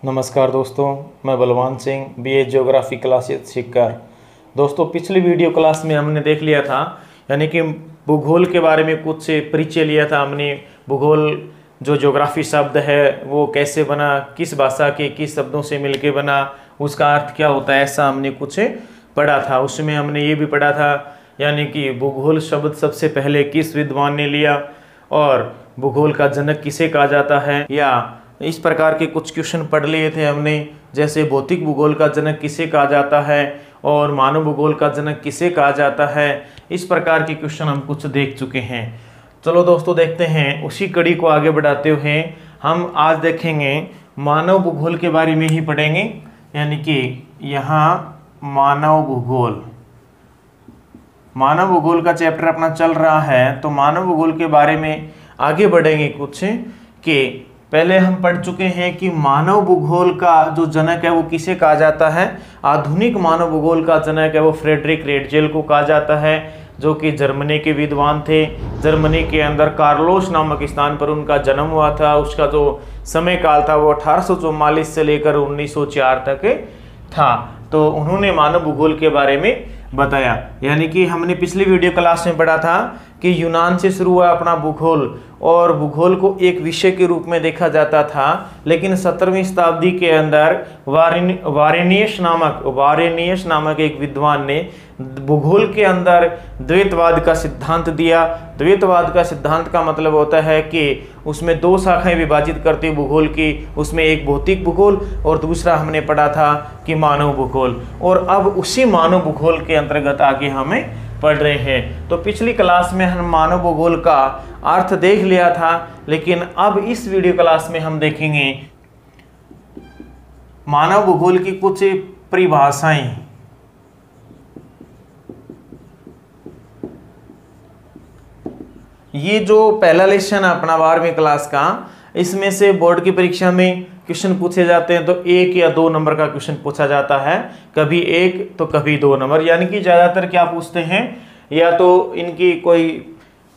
नमस्कार दोस्तों, मैं Balwan Singh BA geography classes सीखकर। दोस्तों, पिछली वीडियो क्लास में हमने देख लिया था, यानी कि भूगोल के बारे में कुछ परिचय लिया था हमने। भूगोल जो ज्योग्राफी शब्द है वो कैसे बना, किस भाषा के किस शब्दों से मिलके बना, उसका अर्थ क्या होता है, ऐसा हमने कुछ पढ़ा था। उसमें हमने ये भी पढ़ा था, यानी कि भूगोल शब्द सबसे पहले किस विद्वान ने लिया और भूगोल का जनक किसे कहा जाता है, या इस प्रकार के कुछ क्वेश्चन पढ़ लिए थे हमने। जैसे भौतिक भूगोल का जनक किसे कहा जाता है और मानव भूगोल का जनक किसे कहा जाता है, इस प्रकार के क्वेश्चन हम कुछ देख चुके हैं। चलो दोस्तों, देखते हैं, उसी कड़ी को आगे बढ़ाते हुए हम आज देखेंगे मानव भूगोल के बारे में ही पढ़ेंगे। यानी कि यहाँ मानव भूगोल का चैप्टर अपना चल रहा है, तो मानव भूगोल के बारे में आगे बढ़ेंगे कुछ। कि पहले हम पढ़ चुके हैं कि मानव भूगोल का जो जनक है वो किसे कहा जाता है। आधुनिक मानव भूगोल का जनक है वो फ्रेडरिक रेटजेल को कहा जाता है, जो कि जर्मनी के विद्वान थे। जर्मनी के अंदर कार्लोस नामक स्थान पर उनका जन्म हुआ था। उसका जो समय काल था वो 1844 से लेकर 1904 तक था। तो उन्होंने मानव भूगोल के बारे में बताया। यानी कि हमने पिछली वीडियो क्लास में पढ़ा था कि यूनान से शुरू हुआ अपना भूगोल, और भूगोल को एक विषय के रूप में देखा जाता था। लेकिन 17वीं शताब्दी के अंदर वारेनियस नामक एक विद्वान ने भूगोल के अंदर द्वैतवाद का सिद्धांत दिया। द्वैतवाद का सिद्धांत का मतलब होता है कि उसमें दो शाखाएं विभाजित करती भूगोल की, उसमें एक भौतिक भूगोल और दूसरा हमने पढ़ा था कि मानव भूगोल। और अब उसी मानव भूगोल के अंतर्गत आगे हमें पढ़ रहे हैं। तो पिछली क्लास में हम मानव भूगोल का अर्थ देख लिया था, लेकिन अब इस वीडियो क्लास में हम देखेंगे मानव भूगोल की कुछ परिभाषाएं। ये जो पहला लेसन है अपना 12वीं क्लास का, इसमें से बोर्ड की परीक्षा में क्वेश्चन पूछे जाते हैं तो 1 या 2 नंबर का क्वेश्चन पूछा जाता है। कभी 1 तो कभी 2 नंबर। यानी कि ज़्यादातर क्या पूछते हैं, या तो इनकी कोई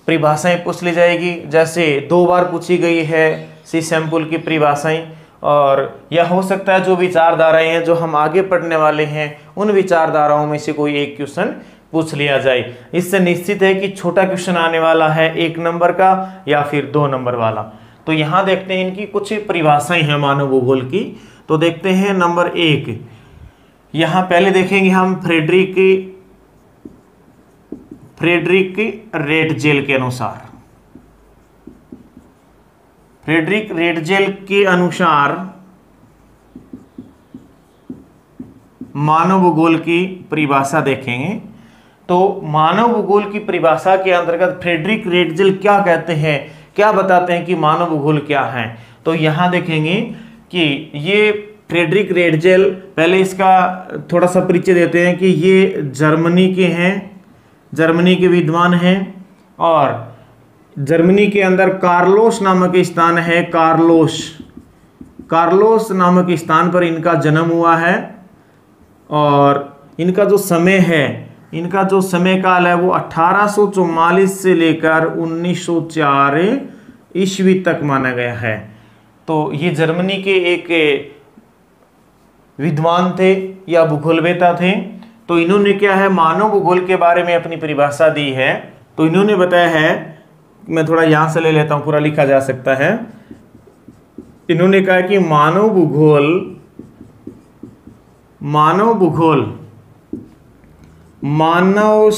परिभाषाएं पूछ ली जाएगी, जैसे 2 बार पूछी गई है सी सैंपल की परिभाषाएं, और या हो सकता है जो विचारधाराएं हैं जो हम आगे पढ़ने वाले हैं उन विचारधाराओं में से कोई एक क्वेश्चन पूछ लिया जाए। इससे निश्चित है कि छोटा क्वेश्चन आने वाला है 1 नंबर का या फिर 2 नंबर वाला। तो यहाँ देखते हैं इनकी कुछ परिभाषाएं हैं मानव भूगोल की। तो देखते हैं नंबर 1, यहाँ पहले देखेंगे हम फ्रेडरिक रेटजेल के अनुसार। फ्रेडरिक रेटजेल के अनुसार मानव भूगोल की परिभाषा देखेंगे। तो मानव भूगोल की परिभाषा के अंतर्गत फ्रेडरिक रेटजेल क्या कहते हैं, क्या बताते हैं कि मानव भूगोल क्या है। तो यहाँ देखेंगे कि ये फ्रेडरिक रेटजेल, पहले इसका थोड़ा सा परिचय देते हैं कि ये जर्मनी के हैं, जर्मनी के विद्वान हैं, और जर्मनी के अंदर कार्लोस नामक स्थान है। कार्लोस नामक स्थान पर इनका जन्म हुआ है, और इनका जो समय है, इनका जो समय काल है वो 1844 से लेकर 1904 ईस्वी तक माना गया है। तो ये जर्मनी के एक विद्वान थे या भूगोलवेता थे। तो इन्होंने क्या है, मानव भूगोल के बारे में अपनी परिभाषा दी है। तो इन्होंने बताया है, मैं थोड़ा यहाँ से ले लेता हूँ, पूरा लिखा जा सकता है। इन्होंने कहा कि मानव भूगोल मानव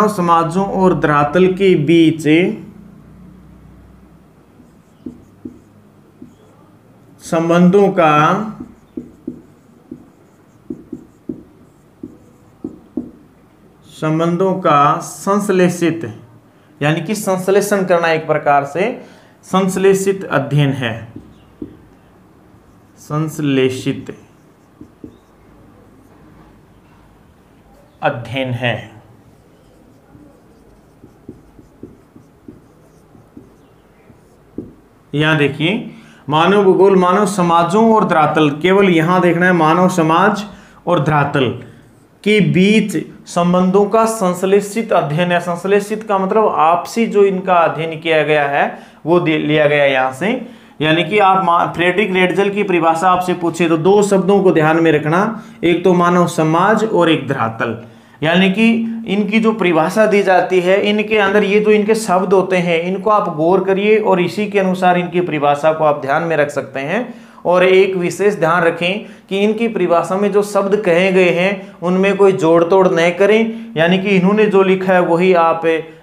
समाजों और धरातल के बीच, संबंधों का संश्लेषित, यानी कि संश्लेषण करना, एक प्रकार से संश्लेषित अध्ययन है। संश्लेषित अध्ययन है। यहाँ देखिए, मानव भूगोल मानव समाजों और धरातल, केवल यहाँ देखना है मानव समाज और धरातल के बीच संबंधों का संश्लेषित अध्ययन है। संश्लेषित का मतलब आपसी जो इनका अध्ययन किया गया है वो लिया गया यहाँ से। यानी कि आप फ्रेडरिक रेडजल की परिभाषा आपसे पूछे तो दो शब्दों को ध्यान में रखना, एक तो मानव समाज और एक धरातल। यानी कि इनकी जो परिभाषा दी जाती है, इनके अंदर ये जो इनके शब्द होते हैं इनको आप गौर करिए और इसी के अनुसार इनकी परिभाषा को आप ध्यान में रख सकते हैं। और एक विशेष ध्यान रखें कि इनकी परिभाषा में जो शब्द कहे गए हैं उनमें कोई जोड़ तोड़ नहीं करें, यानी कि इन्होंने जो लिखा है वही आप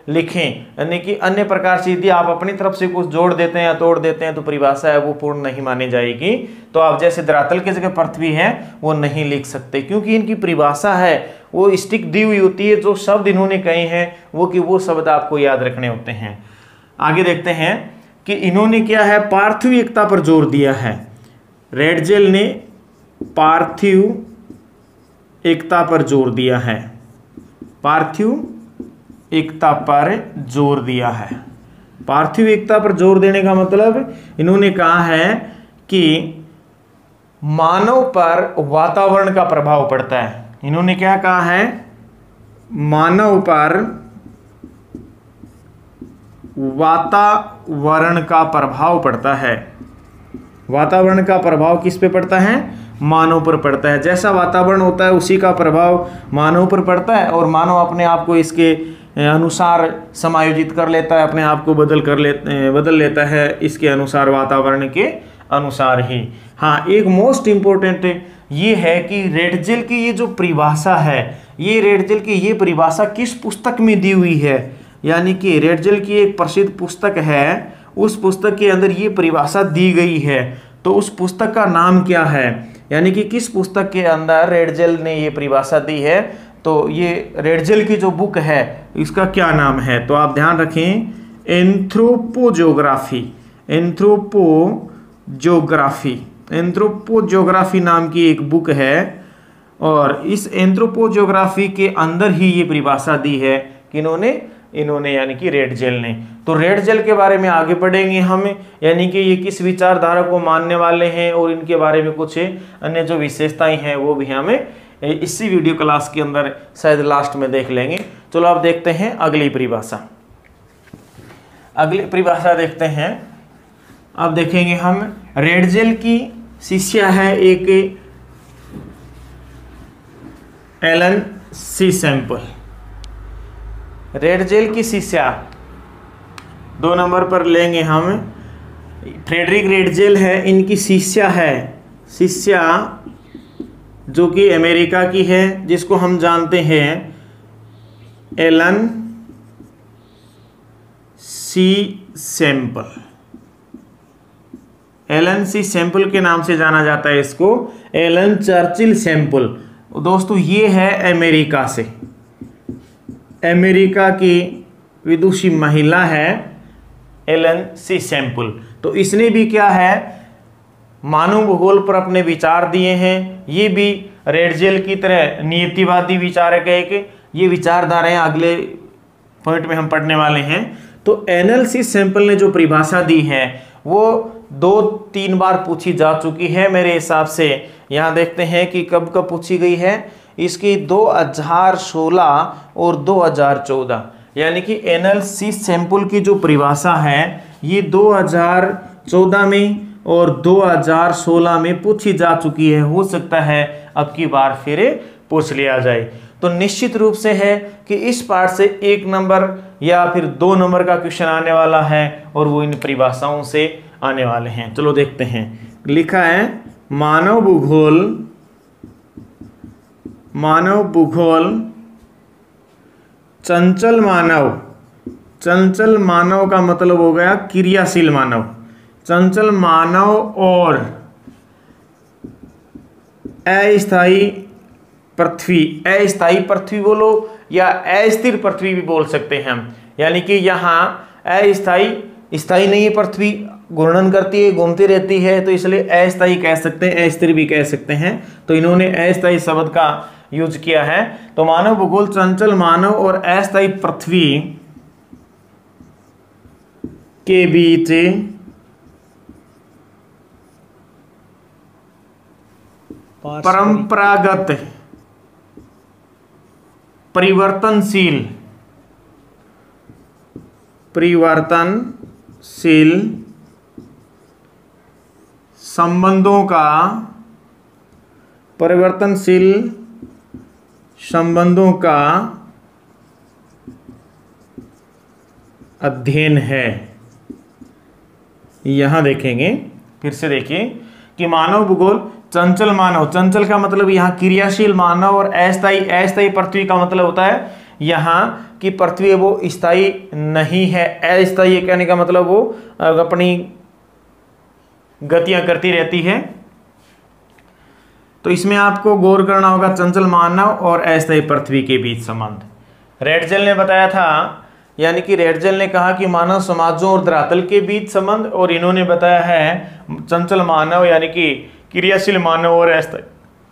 लिखें। यानी कि अन्य प्रकार से यदि आप अपनी तरफ से कुछ जोड़ देते हैं या तोड़ देते हैं तो परिभाषा है वो पूर्ण नहीं मानी जाएगी। तो आप जैसे धरातल की जगह पृथ्वी है वो नहीं लिख सकते, क्योंकि इनकी परिभाषा है वो स्टिक दी हुई होती है। जो शब्द इन्होंने कहे हैं वो शब्द आपको याद रखने होते हैं। आगे देखते हैं कि इन्होंने क्या है, पार्थिव एकता पर जोर दिया है। रेडजेल ने पार्थिव एकता पर जोर दिया है, पार्थिव एकता पर जोर दिया है। पार्थिव एकता पर जोर देने का मतलब इन्होंने कहा है कि मानव पर वातावरण का प्रभाव पड़ता है। इन्होंने क्या कहा है, मानव पर वातावरण का प्रभाव पड़ता है। वातावरण का प्रभाव किस पे पड़ता है, मानव पर पड़ता है। जैसा वातावरण होता है उसी का प्रभाव मानव पर पड़ता है और मानव अपने आप को इसके अनुसार समायोजित कर लेता है, अपने आप को बदल लेता है इसके अनुसार, वातावरण के अनुसार ही। हाँ, एक मोस्ट इम्पोर्टेंट ये है कि रेडजेल की ये जो परिभाषा है, ये रेडजेल की ये परिभाषा किस पुस्तक में दी हुई है। यानी कि रेडजेल की एक प्रसिद्ध पुस्तक है, उस पुस्तक के अंदर ये परिभाषा दी गई है। तो उस पुस्तक का नाम क्या है, यानी कि किस पुस्तक के अंदर रेडजेल ने ये परिभाषा दी है। तो ये रेडजेल की जो बुक है इसका क्या नाम है, तो आप ध्यान रखें, एंथ्रोपोजियोग्राफी। एंथ्रोपोजियोग्राफी नाम की एक बुक है और इस एंथ्रोपोजियोग्राफी के अंदर ही ये परिभाषा दी है कि इन्होंने यानी कि रेडजेल ने। तो रेडजेल के बारे में आगे पढ़ेंगे हम, यानी कि ये किस विचारधारा को मानने वाले हैं और इनके बारे में कुछ अन्य जो विशेषताएं हैं वो भी हमें इसी वीडियो क्लास के अंदर शायद लास्ट में देख लेंगे। चलो आप देखते हैं अगली परिभाषा। अगली परिभाषा देखते हैं। अब देखेंगे हम, रेडजेल की शिष्या है एक एलन सी सैंपल। रेडजेल की शिष्या 2 नंबर पर लेंगे हम, फ्रेडरिक रेडजेल है, इनकी शिष्या जो कि अमेरिका की है, जिसको हम जानते हैं एलन सी सैंपल। एलन सी सैंपल के नाम से जाना जाता है इसको, एलन चर्चिल सैंपल। दोस्तों ये है अमेरिका से, अमेरिका की विदुषी महिला है एलन सी सैंपल। तो इसने भी क्या है, मानव भूगोल पर अपने विचार दिए हैं। ये भी रेडजेल की तरह नीतिवादी विचारक है कि ये विचारधाराएं अगले पॉइंट में हम पढ़ने वाले हैं। तो एलन सी सैंपल ने जो परिभाषा दी है वो 2-3 बार पूछी जा चुकी है मेरे हिसाब से। यहाँ देखते हैं कि कब कब पूछी गई है, इसकी 2016 और 2014। यानी कि एलन सी सैंपल की जो परिभाषा है ये 2014 में और 2016 में पूछी जा चुकी है। हो सकता है अब की बार फिर पूछ लिया जाए। तो निश्चित रूप से है कि इस पार्ट से 1 नंबर या फिर 2 नंबर का क्वेश्चन आने वाला है और वो इन परिभाषाओं से आने वाले हैं। चलो देखते हैं, लिखा है मानव भूगोल चंचल मानव का मतलब हो गया क्रियाशील मानव। चंचल मानव और अस्थायी पृथ्वी बोलो या अस्थिर पृथ्वी भी बोल सकते हैं हम। यानी कि यहाँ स्थायी नहीं है, पृथ्वी घूर्णन करती है, घूमती रहती है, तो इसलिए अस्थायी कह सकते हैं, अस्थिर भी कह सकते हैं। तो इन्होंने अस्थायी शब्द का यूज किया है। तो मानव भूगोल चंचल मानव और अस्थायी पृथ्वी के बीच परंपरागत परिवर्तनशील संबंधों का अध्ययन है। यहां देखेंगे, फिर से देखिए कि मानव भूगोल चंचल मानव, चंचल का मतलब यहाँ क्रियाशील मानव, और अस्थायी पृथ्वी का मतलब होता है यहाँ की पृथ्वी वो स्थायी नहीं है। अस्थायी कहने का मतलब वो अपनी गतियां करती रहती है। तो इसमें आपको गौर करना होगा चंचल मानव और अस्थायी पृथ्वी के बीच संबंध। रेडजेल ने बताया था, यानी कि रेडजेल ने कहा कि मानव समाजों और धरातल के बीच संबंध, और इन्होंने बताया है चंचल मानव यानी कि क्रियाशील मानव और अस्थायी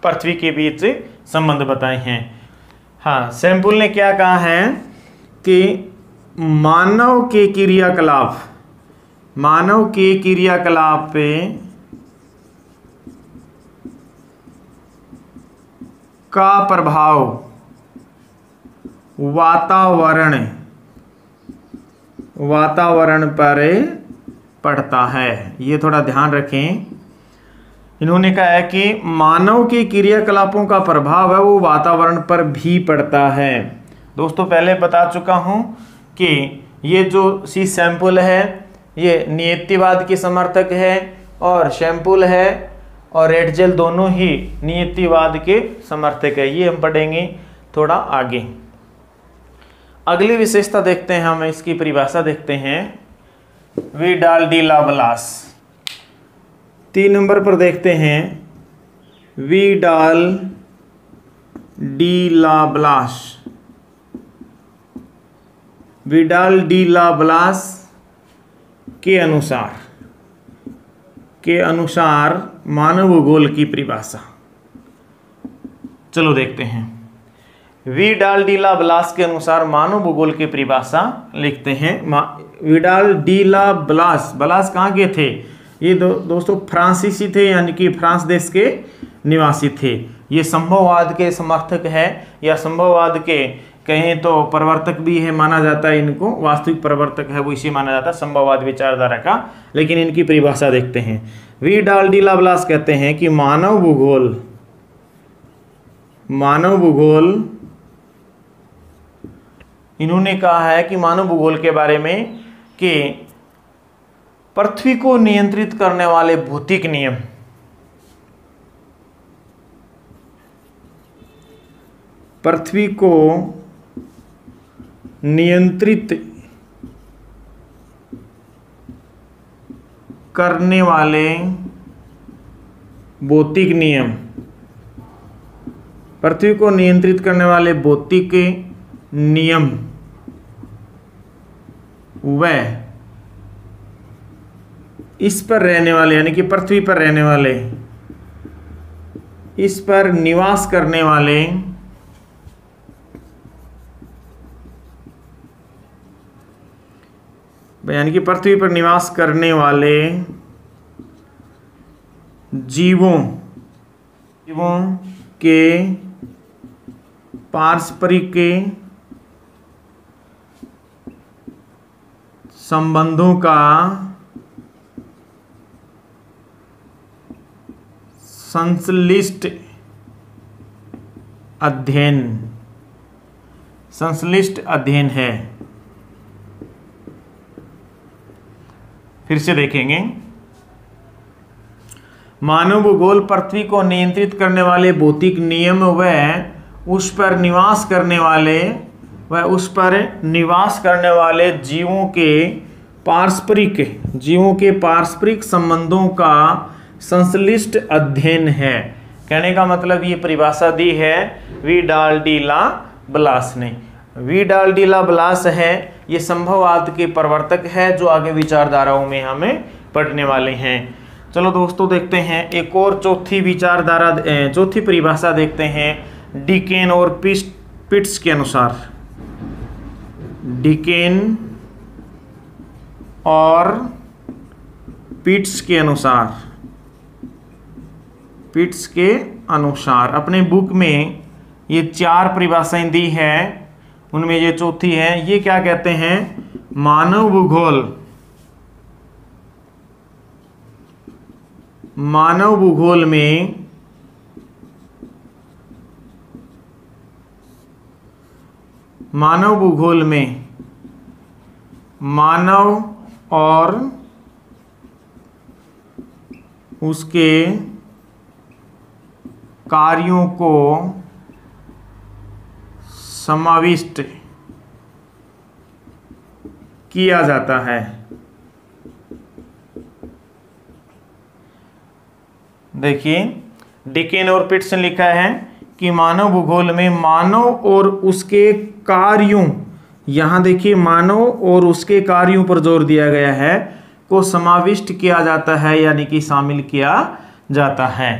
पृथ्वी के बीच संबंध बताए हैं। हाँ, सैंपुल ने क्या कहा है कि मानव के क्रियाकलाप पे का प्रभाव वातावरण पर पड़ता है। ये थोड़ा ध्यान रखें। इन्होंने कहा है कि मानव के क्रियाकलापों का प्रभाव है वो वातावरण पर भी पड़ता है। दोस्तों पहले बता चुका हूं कि ये जो सैंपुल है ये नियतिवाद के समर्थक है, और सैंपुल है और रेडजेल दोनों ही नियतिवाद के समर्थक है। ये हम पढ़ेंगे थोड़ा आगे। अगली विशेषता देखते हैं, हम इसकी परिभाषा देखते हैं। विडाल डी लाब्लास 3 नंबर पर देखते हैं। विडाल डी लाब्लास के अनुसार मानव भूगोल की परिभाषा। चलो देखते हैं। विडाल डी लाब्लास के अनुसार मानव भूगोल की परिभाषा लिखते हैं। विडाल डी लाब्लास कहाँ के थे? ये दोस्तों फ्रांसीसी थे, यानी कि फ्रांस देश के निवासी थे। ये संभववाद के समर्थक है, या संभववाद के कहें तो प्रवर्तक भी है माना जाता है इनको। वास्तविक प्रवर्तक है वो इसी माना जाता है, संभववाद विचारधारा का। लेकिन इनकी परिभाषा देखते हैं। विडाल डी लाब्लास कहते हैं कि मानव भूगोल इन्होंने कहा है कि मानव भूगोल के बारे में कि पृथ्वी को नियंत्रित करने वाले भौतिक नियम, पृथ्वी को नियंत्रित करने वाले भौतिक नियम, पृथ्वी को नियंत्रित करने वाले भौतिक नियम वह इस पर रहने वाले, यानी कि पृथ्वी पर रहने वाले, इस पर निवास करने वाले यानी कि पृथ्वी पर निवास करने वाले जीवों के पारस्परिक संबंधों का संश्लिष्ट अध्ययन है। फिर से देखेंगे। मानव भूगोल पृथ्वी को नियंत्रित करने वाले भौतिक नियम व उस पर निवास करने वाले जीवों के पारस्परिक संबंधों का संश्लिष्ट अध्ययन है। कहने का मतलब ये परिभाषा दी है विडाल डी लाब्लास ने। विडाल डी लाब्लास है, ये संभववाद के प्रवर्तक है, जो आगे विचारधाराओं में हमें पढ़ने वाले हैं। चलो दोस्तों देखते हैं एक और चौथी परिभाषा देखते हैं डिकेन और पिट्स के अनुसार। डिकेन और पिट्स के अनुसार अपने बुक में ये 4 परिभाषाएं दी हैं, उनमें ये चौथी है। ये क्या कहते हैं? मानव भूगोल। मानव भूगोल में मानव और उसके कार्यों को समाविष्ट किया जाता है। देखिए, डिकेन और पिट्स ने लिखा है कि मानव भूगोल में मानव और उसके कार्यों, यहां देखिए मानव और उसके कार्यों पर जोर दिया गया है, को समाविष्ट किया जाता है, यानी कि शामिल किया जाता है।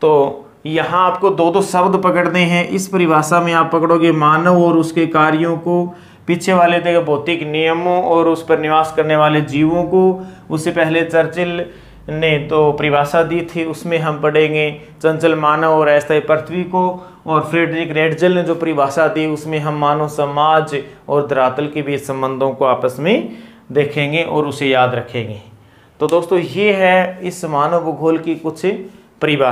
तो यहां आपको दो शब्द पकड़ने हैं। इस परिभाषा में आप पकड़ोगे मानव और उसके कार्यों को, पीछे वाले थे भौतिक नियमों और उस पर निवास करने वाले जीवों को। उससे पहले चर्चिल ने तो परिभाषा दी थी, उसमें हम पढ़ेंगे चंचल मानव और अस्थायी पृथ्वी को। और फ्रेडरिक रेडजल ने जो परिभाषा दी उसमें हम मानव समाज और धरातल के बीच संबंधों को आपस में देखेंगे और उसे याद रखेंगे। तो दोस्तों, ये है इस मानव भूगोल की कुछ परिभाषा।